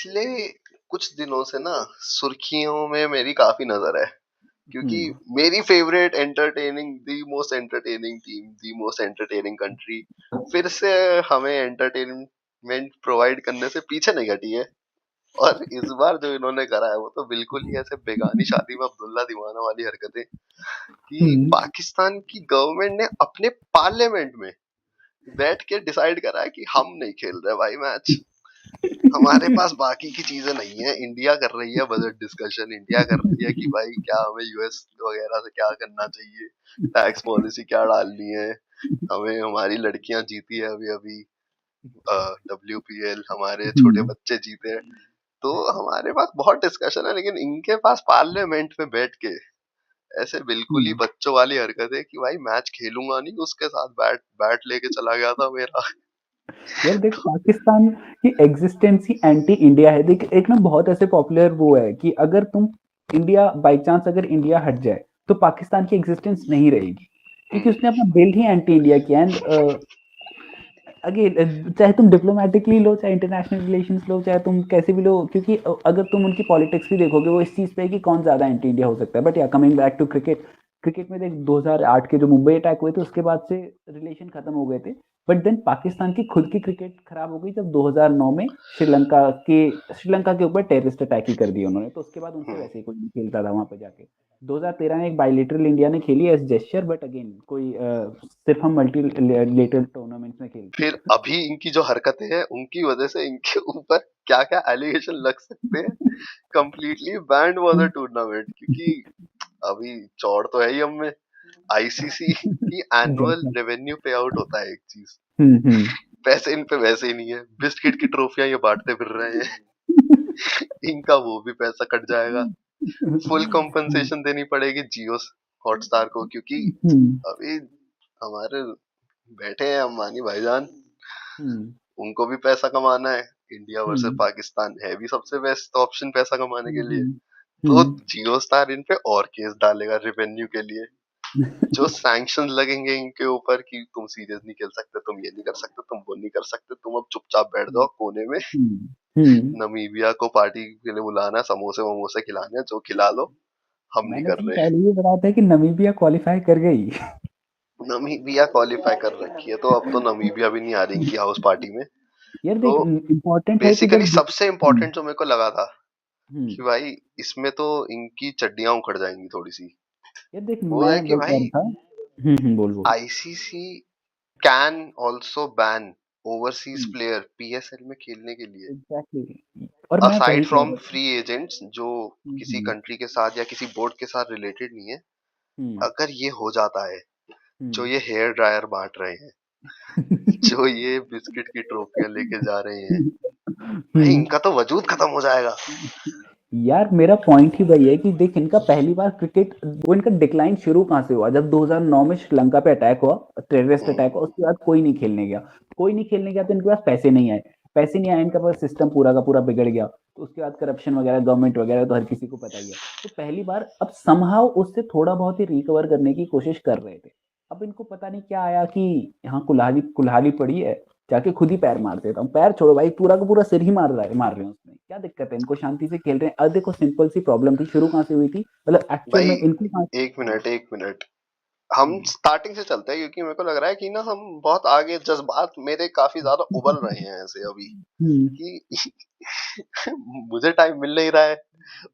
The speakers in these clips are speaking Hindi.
पिछले कुछ दिनों से ना सुर्खियों में मेरी काफी नजर है, क्योंकि हम्म। मेरी favourite entertaining the most entertaining team the most entertaining country फिर से हमें एंटरटेनमेंट प्रोवाइड करने से पीछे नहीं हटी है। और इस बार जो इन्होंने करा है वो तो बिल्कुल ही ऐसे बेगानी शादी में अब्दुल्ला दीवाना वाली हरकतें कि हम्म। पाकिस्तान की गवर्नमेंट ने अपने पार्लियामेंट में बैठ के डिसाइड करा है कि हम नहीं खेल रहे भाई मैच। हमारे पास बाकी की चीजें नहीं है, इंडिया कर रही है बजट डिस्कशन, इंडिया कर रही है कि भाई क्या हमें यूएस वगैरह से क्या करना चाहिए, टैक्स पॉलिसी क्या डालनी है, हमें हमारी लड़कियां जीती है अभी अभी WPL, हमारे छोटे हम्म। बच्चे जीते हैं। तो हमारे पास बहुत डिस्कशन है, लेकिन इनके पास पार्लियामेंट में बैठ के ऐसे बिल्कुल ही हम्म। बच्चों वाली हरकत है कि भाई मैच खेलूंगा नहीं, उसके साथ बैट बैट लेके चला गया था मेरा। यार देख, पाकिस्तान की एग्जिस्टेंस ही एंटी इंडिया है। देख, एक ना बहुत ऐसे पॉपुलर वो है कि अगर तुम इंडिया बाई चांस अगर इंडिया हट जाए तो पाकिस्तान की एग्जिस्टेंस नहीं रहेगी, क्योंकि हम्म, उसने अपना बिल्ड ही एंटी इंडिया किया। एंड अगेन, चाहे तुम डिप्लोमेटिकली लो, चाहे इंटरनेशनल रिलेशंस लो, चाहे तुम कैसे भी लो, क्योंकि अगर तुम उनकी पॉलिटिक्स भी देखोगे वो इस चीज़ पे है कि कौन ज़्यादा एंटी इंडिया हो सकता है। बट या coming back to cricket, cricket में देख 2008 के जो मुंबई अटैक हुए थे उसके बाद से रिलेशन खत्म हो गए थे। बट देन पाकिस्तान की खुद की क्रिकेट खराब हो गई जब 2009 में श्रीलंका के ऊपर टेररिस्ट अटैक ही कर दिया उन्होंने। तो उसके बाद उनसे हम्म। वैसे ही कोई नहीं खेलता था वहां पे जाके। 2013 में एक बायलेटरल इंडिया ने खेली एज जेस्चर, बट अगेन कोई सिर्फ हम मल्टी लेटरल टूर्नामेंट्स में खेलते फिर हैं। अभी इनकी जो हरकतें हैं उनकी वजह से इनके ऊपर क्या क्या एलिगेशन लग सकते हैं। Completely band was the tournament, क्योंकि अभी चौड़ तो है ही हम में। आईसीसी की एनुअल एग्जैक्टली। रेवेन्यू पे आउट होता है एक चीज, हम्म। पैसे इन पे वैसे ही नहीं है, बिस्किट की ट्रॉफियां ये बांटते फिर रहे हैं। इनका वो भी पैसा कट जाएगा। फुल कॉम्पनसेशन देनी पड़ेगी जियो हॉटस्टार को, क्योंकि हम्म। अभी हमारे बैठे हैं अंबानी भाईजान, हम्म। उनको भी पैसा कमाना है। इंडिया वर्सेस हम्म। पाकिस्तान है भी सबसे बेस्ट ऑप्शन पैसा कमाने के लिए। हम्म। तो हम्म। जियो स्टार इन पे और केस डालेगा रेवेन्यू के लिए। जो सैंक्शन लगेंगे इनके ऊपर कि तुम सीरीज नहीं खेल सकते, तुम ये नहीं कर सकते, तुम वो नहीं कर सकते, तुम अब चुपचाप बैठ जाओ कोने में। हम्म। हम्म। नमीबिया को पार्टी के लिए बुलाना है, समोसे वमोसे खिलाने हैं, जो खिला लो, हम नहीं मैंने कर तुम्हें रहे। पहले ही बताया था कि नमीबिया क्वालिफाई कर गई। नमीबिया क्वालिफाई कर रखी है, तो अब तो नमीबिया भी नहीं आ रही इनकी हाउस पार्टी में। यार तो देख, इम्पोर्टेंट है कि बेसिकली जब सबसे इम्पोर्टेंट जो मेरे को लगा था हम्म। कि भाई इसमें तो इनकी चड्डियां उखड़ जाएंगी थोड़ी सी, यार देख, वो मैं है कि वो कह भाई रहा था। बोल बोल। ICC can also ban overseas hmm. Player PSL में खेलने के लिए, एग्जैक्टली। और मैं असाइड वही कह फ्रॉम रहा था। फ्री एजेंट्स जो किसी हम्म। कंट्री के साथ या किसी बोर्ड के साथ रिलेटेड नहीं है। हम्म। अगर ये हो जाता है, जो हम्म। ये हेयर ड्रायर बांट रहे हैं, जो ये बिस्किट की ट्रॉफियां लेके जा रहे हैं, भाई हम्म। इनका तो वजूद खत्म हो जाएगा। यार मेरा पॉइंट ही वही है कि देख, इनका पहली बार क्रिकेट, वो इनका डिक्लाइन शुरू कहाँ से हुआ? जब 2009 में श्रीलंका पे अटैक हुआ, टेररिस्ट हम्म, अटैक हुआ, उसके बाद कोई नहीं खेलने गया। कोई नहीं खेलने गया तो इनके पास पैसे नहीं आए। पैसे नहीं आए, इनका पास सिस्टम पूरा का पूरा बिगड़ गया। तो उसके बाद करप्शन वगैरह, गवर्नमेंट वगैरह तो हर किसी को पता ही है। तो पहली बार अब समहाउ उससे थोड़ा बहुत ही रिकवर करने की कोशिश कर रहे थे। अब इनको पता नहीं क्या आया कि यहाँ कुल्हाड़ी कुल्हाड़ी पड़ी है, जाके खुद ही पैर मार देता हूँ। पैर छोड़ो भाई, पूरा का पूरा सिर ही मार रहे हैं उसमें। क्या दिक्कत है? इनको शांति से खेल रहे हैं। अब देखो, सिंपल सी प्रॉब्लम थी, शुरू कहाँ से हुई थी, मतलब एक्चुअल भाई में इनको कहाँ। एक मिनट, हम हम्म। स्टार्टिंग से चलते हैं, क्योंकि मेरे को लग रहा है कि ना हम बहुत आगे, जज्बात मेरे काफी ज्यादा उबल रहे हैं ऐसे अभी हम्म। कि मुझे टाइम मिल नहीं रहा है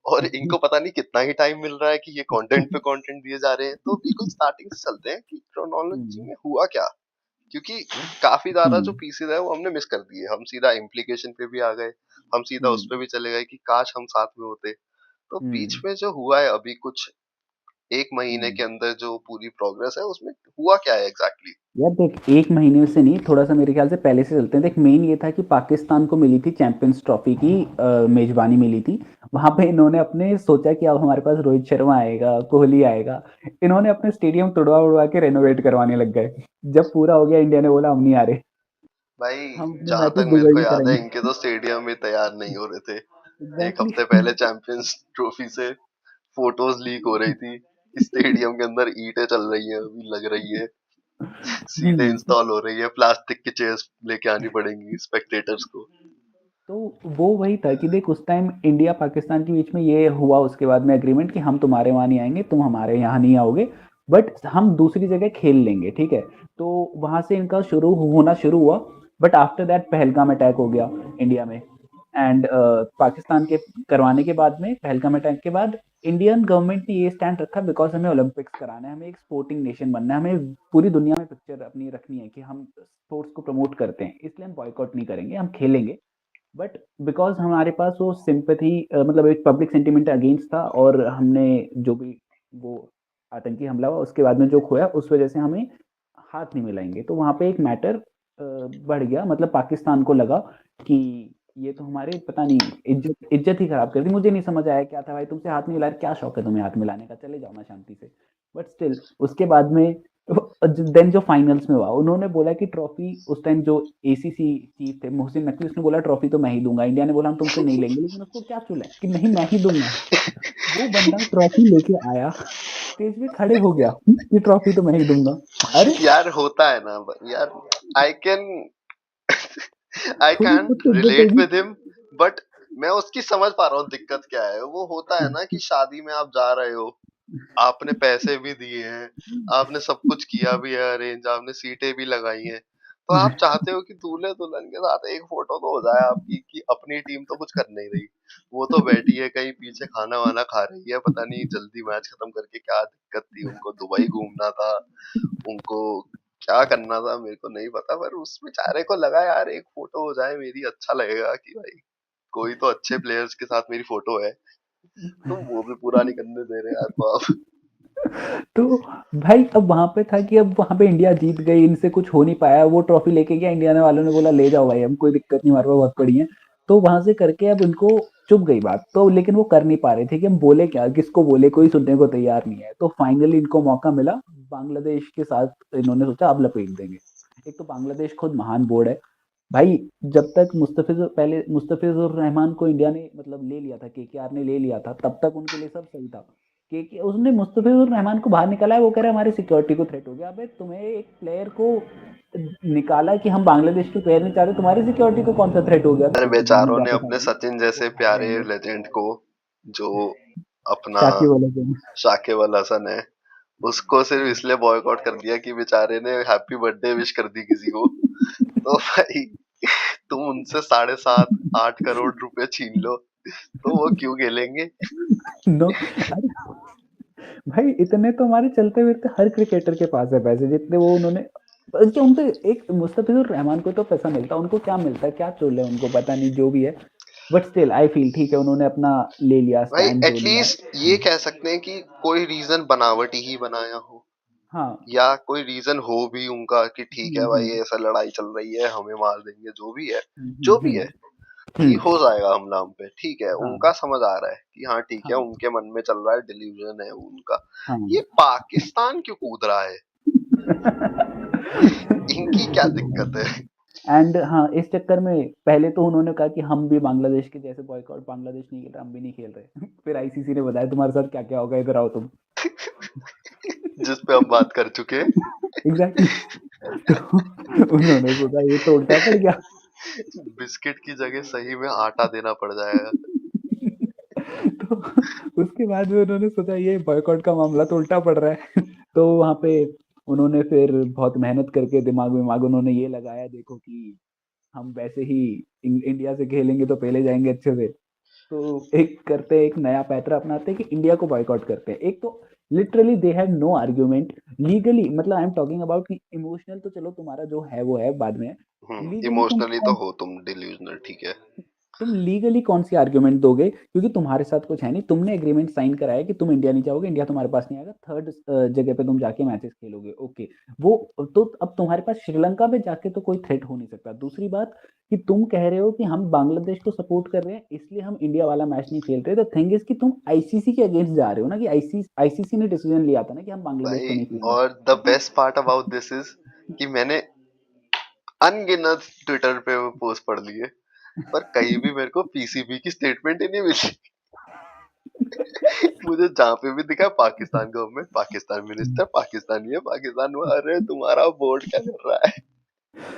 और इनको पता नहीं कितना ही टाइम मिल रहा है कि ये कंटेंट पे कंटेंट दिए जा रहे हैं। तो बिल्कुल स्टार्टिंग से चलते हैं कि क्रोनोलॉजी हम्म। में हुआ क्या, क्योंकि काफी ज्यादा जो हम्म। पीसेज है वो हमने मिस कर दिए। हम सीधा इम्प्लीकेशन पे भी आ गए, हम सीधा उस हम्म। पे भी चले गए कि काश हम साथ में होते। तो बीच हम्म। में जो हुआ है अभी कुछ एक महीने हम्म। के अंदर जो पूरी प्रोग्रेस है उसमें हुआ क्या है एग्जैक्टली यार देख, एक महीने से नहीं, थोड़ा सा मेरे ख्याल से पहले से चलते हैं। देख, मेन ये था कि पाकिस्तान को मिली थी चैंपियंस ट्रॉफी की मेजबानी मिली थी। वहां पे इन्होंने अपने सोचा कि अब हमारे पास रोहित शर्मा आएगा, कोहली आएगा। इन्होंने अपने स्टेडियम तुड़वा उड़वा के रेनोवेट करवाने लग गए। जब पूरा हो गया, इंडिया ने बोला हम नहीं आ रहे, भाई। हम अपने जहां मैचेस तक मेरे दुबई को में याद है, करेंगे। इनके तो स्टेडियम में तैयार नहीं हो रहे थे। एक एग्जैक्टली। हफ्ते पहले चैंपियंस ट्रॉफी से फोटोज लीक हो रही थी, स्टेडियम के अंदर ईंटें चल रही हैं, अभी लग रही है, सीधे हम्म। इंस्टॉल हो रही है, प्लास्टिक की चेयर्स लेके आनी पड़ेंगी स्पेक्टेटर्स को। तो वो वही था कि देख उस टाइम इंडिया पाकिस्तान के बीच में ये हुआ उसके बाद में एग्रीमेंट कि हम तुम्हारे वहाँ नहीं आएंगे, तुम हमारे यहाँ नहीं आओगे, बट हम दूसरी जगह खेल लेंगे, ठीक है। तो वहां से इनका शुरू हुआ। But after that Pahalgam attack हो गया इंडिया में। एंड पाकिस्तान के करवाने के बाद में, पहलगाम अटैक के बाद, इंडियन गवर्नमेंट ने ये स्टैंड रखा बिकॉज हमें ओलंपिक्स कराना है, हमें एक स्पोर्टिंग नेशन बनना है, हमें पूरी दुनिया में पिक्चर अपनी रखनी है कि हम स्पोर्ट्स को प्रमोट करते हैं, इसलिए हम बॉयकॉट नहीं करेंगे, हम खेलेंगे। बट बिकॉज हमारे पास वो सिंपैथी, मतलब एक पब्लिक सेंटिमेंट अगेंस्ट था, और हमने जो भी वो आतंकी हमला हुआ उसके बाद में जो खोया, उस वजह से हमें हाथ नहीं मिलाएंगे। तो वहां पे एक मैटर बढ़ गया, मतलब पाकिस्तान को लगा कि ये तो हमारे पता नहीं इज्जत इज्जत ही खराब कर दी। मुझे नहीं समझ आया क्या था भाई, तुमसे हाथ नहीं मिला, क्या शौक है तुम्हें हाथ मिलाने का, चले जाओ ना शांति से। बट स्टिल उसके बाद में देन जो फाइनल्स में हुआ, उन्होंने बोला कि ट्रॉफी, उस टाइम जो एसीसी चीफ थे मोहसिन नकवी, उसने बोला ट्रॉफी तो मैं ही दूंगा। इंडिया ने बोला हम तुमसे नहीं लेंगे, लेकिन उसको क्या चुला है कि नहीं मैं ही दूंगा। वो बंदा ट्रॉफी लेके आया, स्टेज पे खड़े हो गया कि ट्रॉफी तो मैं ही दूंगा। अरे यार होता है ना यार, आई कैन आई थोड़ी बहुत कांट तो इज्जत रिलेट होगी। विद हिम, बट मैं उसकी समझ पा रहा हूँ दिक्कत क्या है। वो होता है ना कि शादी में आप जा रहे हो, आपने पैसे भी दिए हैं, आपने सब कुछ किया भी है अरेंज, आपने सीटें भी लगाई हैं, तो आप चाहते हो कि दूल्हे दुल्हन के साथ एक फोटो तो हो जाए आपकी, कि अपनी टीम तो कुछ कर नहीं रही, वो तो बैठी है कहीं पीछे खाना वाना खा रही है, पता नहीं जल्दी मैच खत्म करके क्या दिक्कत थी, उनको दुबई घूमना था, उनको क्या करना था मेरे को नहीं पता, पर उस बेचारे को लगा यार एक फोटो हो जाए मेरी, अच्छा लगेगा कि भाई कोई तो अच्छे प्लेयर्स के साथ मेरी फोटो है। तो वो भी पूरा नहीं करने दे रहे यार बाप। तो भाई अब वहां पे था कि अब वहां पे इंडिया जीत गई, इनसे कुछ हो नहीं पाया, वो ट्रॉफी लेके गया, इंडिया ने वालों ने बोला ले जाओ भाई, हम कोई दिक्कत नहीं, हमारे पास बहुत पड़ी है। तो वहां से करके अब इनको चुप गई बात, तो लेकिन वो कर नहीं पा रहे थे कि हम बोले क्या, किसको बोले, कोई सुनने को तैयार नहीं है। तो फाइनली इनको मौका मिला, बांग्लादेश के साथ इन्होंने सोचा अब लपेट देंगे। एक तो बांग्लादेश खुद महान बोर्ड है भाई। जब तक मुस्तफिजुर रहमान को इंडिया ने मतलब ले लिया था, केकेआर ने ले लिया था, तब तक उनके लिए सब सही था। के उसने मुस्तफिजुर रहमान को बाहर निकाला है, वो कह रहा है हमारी सिक्योरिटी को थ्रेट हो गया। अबे तुम्हें एक प्लेयर को निकाला कि हम बांग्लादेश के प्लेयर नहीं चाहते, तुम्हारी सिक्योरिटी को कौन सा थ्रेट हो गया? अरे तो जुबान बेचारों ने जाते अपने सारे सचिन वो जैसे बाहर प्यारे आएंगे। लेजेंड को, जो अपना शाकिब अल हसन। शाकिब अल हसन है, उसको सिर्फ इसलिए बॉयकॉट कर दिया कि बेचारे ने हैप्पी बर्थडे विश कर दी किसी को। तो भाई तुम उनसे 7.5 8 करोड़ रुपए छीन लो, तो वो क्यों खेलेंगे? नो, अरे भाई इतने तो हमारे चलते फिरते हर क्रिकेटर के पास है पैसे, जितने वो उन्होंने, बल्कि उनको एक मुस्तफिजुर रहमान को तो पैसा मिलता, उनको क्या मिलता है, क्या चोल है उनको, पता नहीं जो भी है। बट स्टिल आई फील ठीक है, उन्होंने अपना ले लिया भाई स्टैंड जो लिया है। एटलीस्ट ये कह सकते हैं कि कोई रीजन बनावटी ही बनाया हो, हाँ। या कोई रीजन हो भी उनका कि ठीक है भाई हम्म। ऐसा लड़ाई चल रही है, हमें मार देंगे, जो भी है, जो हम्म। भी है, कि हम्म। हो जाएगा हमला हम पे, ठीक है, हाँ। उनका समझ आ रहा है कि हाँ ठीक है, हाँ। उनके मन में चल रहा है, डिल्यूजन है उनका। हाँ। ये पाकिस्तान क्यों कूद रहा है? इनकी क्या दिक्कत है? एंड हाँ, इस चक्कर में पहले तो उन्होंने कहा कि हम भी बांग्लादेश के जैसे बॉयकॉट, बांग्लादेश नहीं खेल रहा, हम भी नहीं खेल रहे। फिर आईसीसी ने बताया तुम्हारे साथ क्या क्या होगा, इधर आओ तुम। जिस पे हम बात कर चुके हैं। Exactly exactly. तो उन्होंने सोचा ये तो उल्टा पड़ गया। बिस्किट की जगह सही में आटा देना पड़ जाएगा। तो उसके बाद में उन्होंने सोचा ये बॉयकॉट का मामला तो उल्टा पड़ रहा है। तो वहां पे उन्होंने फिर बहुत मेहनत करके दिमाग विमाग उन्होंने ये लगाया, देखो कि हम वैसे ही इंडिया से खेलेंगे तो पहले जाएंगे अच्छे से। तो एक करते हैं, एक नया पैतरा अपनाते हैं कि इंडिया को बॉयकॉट करते हैं। एक तो literally they had no argument legally, मतलब आई एम टॉकिंग अबाउट कि इमोशनल तो चलो तुम्हारा जो है वो है बाद में, लीगली तुम इमोशनली तो हो तुम डिल्यूजनल, ठीक है। लीगली कौन सी आर्ग्यूमेंट दोगे, क्योंकि तुम्हारे साथ कुछ है नहीं, तुमने एग्रीमेंट साइन कराया कि तुम इंडिया नहीं जाओगे, इंडिया तुम्हारे पास नहीं आएगा, थर्ड जगह पे तुम जाके मैचेस खेलोगे, ओके। वो तो अब तुम्हारे पास श्रीलंका पे जाके तो कोई थ्रेट हो नहीं सकता। दूसरी बात कि तुम कह रहे हो कि हम बांग्लादेश को सपोर्ट कर रहे हैं इसलिए हम इंडिया वाला मैच नहीं खेल रहे, तो थिंग इज कि तुम आईसीसी के अगेंस्ट जा रहे हो ना, कि आईसीसी ने डिसीजन लिया था ना कि हम बांग्लादेश को भाई नहीं खेलेंगे। और द तो तुम best part about this is कि मैंने अनगिनत ट्विटर पे वो पोस्ट पढ़ लिए, पर कहीं भी मेरे को पीसीबी की स्टेटमेंट ही नहीं मिली। मुझे जहाँ पे भी दिखा पाकिस्तान गवर्नमेंट, पाकिस्तान मिनिस्टर, पाकिस्तानी है, पाकिस्तान में, अरे तुम्हारा बोर्ड क्या कर रहा है?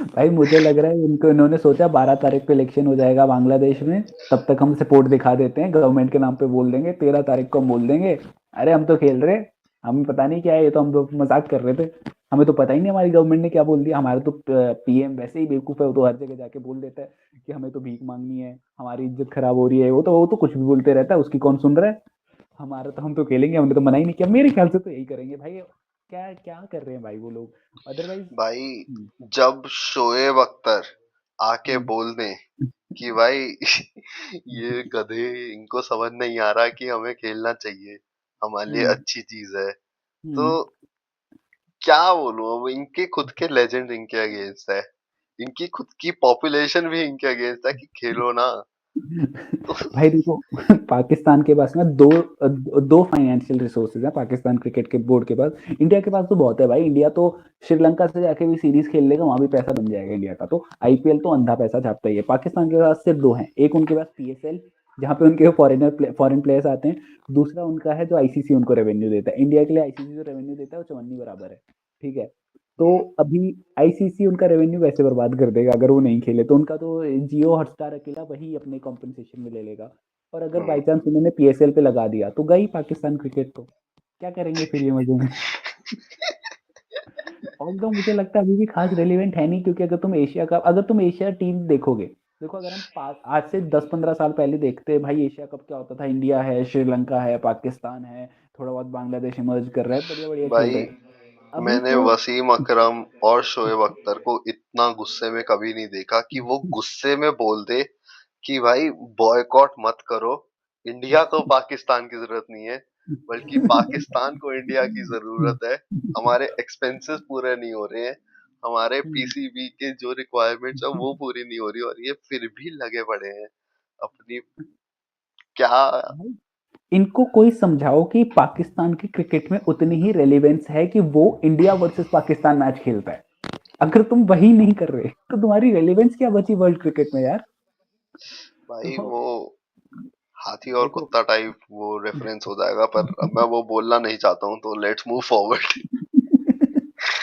भाई मुझे लग रहा है इनको, इन्होंने सोचा 12 तारीख को इलेक्शन हो जाएगा बांग्लादेश में, तब तक हम सपोर्ट दिखा देते हैं, गवर्नमेंट के नाम पे बोल देंगे, 13 तारीख को हम बोल देंगे अरे हम तो खेल रहे, हमें पता नहीं क्या है, ये तो हम तो मजाक कर रहे थे, हमें तो पता ही नहीं हमारी गवर्नमेंट ने क्या बोल दिया, हमारा तो पीएम वैसे ही बेवकूफ है, वो तो हर जगह जाके बोल देता है कि हमें तो भीख मांगनी है, हमारी इज्जत खराब हो रही है, वो तो कुछ भी बोलते रहता है, उसकी कौन सुन रहा है, हमारा तो हम तो खेलेंगे, हमने तो मना ही नहीं किया, मेरे ख्याल से तो यही करेंगे भाई, क्या क्या कर रहे हैं भाई वो लोग, अदरवाइज। भाई जब शोएब अख्तर आके हम्म, बोल दें कि भाई ये गधे, इनको समझ नहीं आ रहा कि हमें खेलना चाहिए, हमारे लिए हम्म, अच्छी चीज है, तो हम्म। क्या बोलूं, अब इनके खुद के लेजेंड इनके अगेंस्ट है, इनकी खुद की पॉपुलेशन भी इनके अगेंस्ट है कि खेलो ना। तो भाई देखो, पाकिस्तान के पास ना दो दो फाइनेंशियल रिसोर्सेज हैं, पाकिस्तान क्रिकेट के बोर्ड के पास, इंडिया के पास तो बहुत है भाई, इंडिया तो श्रीलंका से जाके भी सीरीज खेल लेगा, वहां भी पैसा बन जाएगा इंडिया का, तो आईपीएल तो अंधा पैसा छापता ही है, पाकिस्तान के पास सिर्फ दो हैं, एक उनके पास पीएसएल जहाँ पे उनके फॉरेन प्लेयर्स आते हैं, दूसरा उनका है जो आईसीसी उनको रेवेन्यू देता है, इंडिया के लिए आईसीसी जो रेवेन्यू देता है वो चवन्नी बराबर है, ठीक है, तो अभी आईसीसी उनका रेवेन्यू वैसे बर्बाद कर देगा अगर वो नहीं खेले, तो उनका तो जियो हॉटस्टार अकेला वही अपने कॉम्पनसेशन में ले लेगा, और अगर बाई हम्म, चांस उन्होंने पीएसएल पे लगा दिया तो गई पाकिस्तान क्रिकेट, तो क्या करेंगे फिर ये मजे में। और तो मुझे लगता है अभी भी खास रेलिवेंट है नहीं, क्योंकि अगर तुम एशिया टीम देखोगे, देखो अगर हम आज से 10-15 साल पहले देखते हैं भाई, एशिया कप क्या होता था, इंडिया है, श्रीलंका है, पाकिस्तान है, थोड़ा बहुत बांग्लादेश इमर्ज कर रहा है, बढ़िया बढ़िया खेल रहे भाई हैं, अभी मैंने तो। वसीम अकरम और शोएब अख्तर को इतना गुस्से में कभी नहीं देखा कि वो गुस्से में बोल दे कि भाई बॉयकॉट मत करो, इंडिया को पाकिस्तान की जरूरत नहीं है, बल्कि पाकिस्तान को इंडिया की जरूरत है, हमारे एक्सपेंसेस पूरे नहीं हो रहे हैं, हमारे पीसीबी के जो रिक्वायरमेंट्स है वो पूरी नहीं हो रही, और ये फिर भी लगे पड़े हैं अपनी, क्या। भाई, इनको कोई समझाओ कि पाकिस्तान की क्रिकेट में उतनी ही रेलेवेंस है कि वो इंडिया वर्सेस पाकिस्तान मैच खेलता है, अगर तुम वही नहीं कर रहे तो तुम्हारी रेलेवेंस क्या बची वर्ल्ड क्रिकेट में यार। भाई तो वो हाथी और देखो, कुत्ता टाइप वो रेफरेंस हो जाएगा, पर अब मैं वो बोलना नहीं चाहता हूँ, तो let's move forward.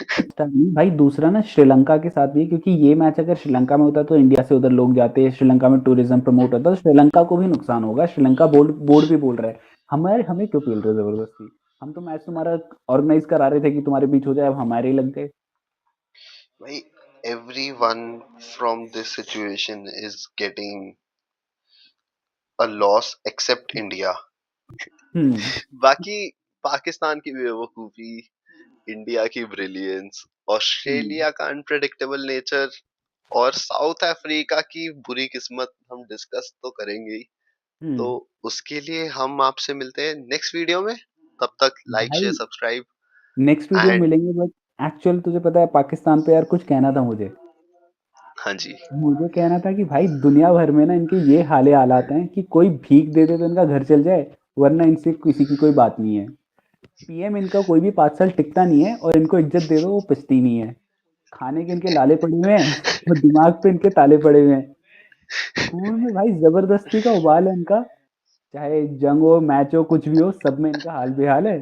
First time नहीं भाई, दूसरा ना श्रीलंका के साथ भी, क्योंकि ये मैच अगर श्रीलंका में होता तो इंडिया से उधर लोग जाते, श्रीलंका में टूरिज्म प्रमोट होता, तो श्रीलंका को भी नुकसान होगा, श्रीलंका बोर्ड बोर्ड भी बोल रहा है हमारे, हमें क्यों पेल रहे हो जबरदस्ती, हम तो मैच तुम्हारा ऑर्गेनाइज करा रहे थे कि तुम्हारे बीच हो जाए, अब हमारे ही लग गए। भाई everyone from this situation is getting a loss except India. हम्म, बाकी पाकिस्तान की बेवकूफी, इंडिया की ब्रिलियंस, हम्म, ऑस्ट्रेलिया का अनप्रेडिक्टेबल नेचर, और साउथ अफ्रीका की बुरी किस्मत हम डिस्कस तो करेंगे ही, तो हम्म। उसके लिए हम आपसे मिलते हैं नेक्स्ट वीडियो में, तब तक लाइक भाई शेयर सब्सक्राइब नेक्स्ट वीडियो में एंड। मिलेंगे, बट एक्चुअल तुझे पता है पाकिस्तान पे यार कुछ कहना था मुझे, हाँ जी। मुझे कहना था कि भाई दुनिया भर में ना इनके ये हाले हालात हैं कि कोई भीख दे दे तो इनका घर चल जाए, वरना इनसे किसी की कोई बात नहीं है, पीएम इनका कोई भी 5 साल टिकता नहीं है, और इनको इज्जत दे दो वो पिसती नहीं है, खाने के इनके लाले पड़े हुए हैं और दिमाग पे इनके ताले पड़े हुए हैं, खून में भाई जबरदस्ती का उबाल है इनका, चाहे जंग हो, मैच हो, कुछ भी हो, सब में इनका हाल बेहाल है,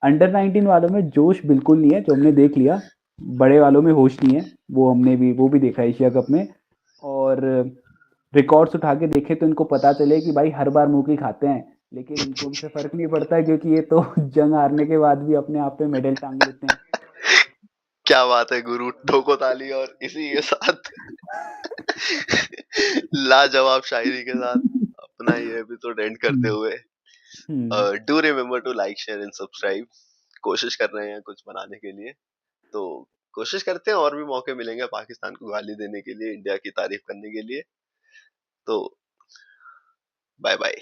अंडर 19 वालों में जोश बिल्कुल नहीं है, जो हमने देख लिया, बड़े वालों में होश नहीं है, वो भी देखा एशिया कप में, और रिकॉर्ड्स उठा के देखे तो इनको पता चले कि भाई हर बार मुंह की खाते हैं, लेकिन इनको उनसे फर्क नहीं पड़ता है, क्योंकि ये तो जंग हारने के बाद भी अपने आप पे मेडल टांग लेते हैं। क्या बात है गुरु, ठोको ताली, और इसी के साथ लाजवाब शायरी के साथ अपना ये एपिसोड एंड करते हम्म, हुए, hmm, do remember to like share and subscribe. कोशिश कर रहे हैं कुछ बनाने के लिए, तो कोशिश करते हैं और भी मौके मिलेंगे पाकिस्तान को गाली देने के लिए, इंडिया की तारीफ करने के लिए, तो बाय बाय।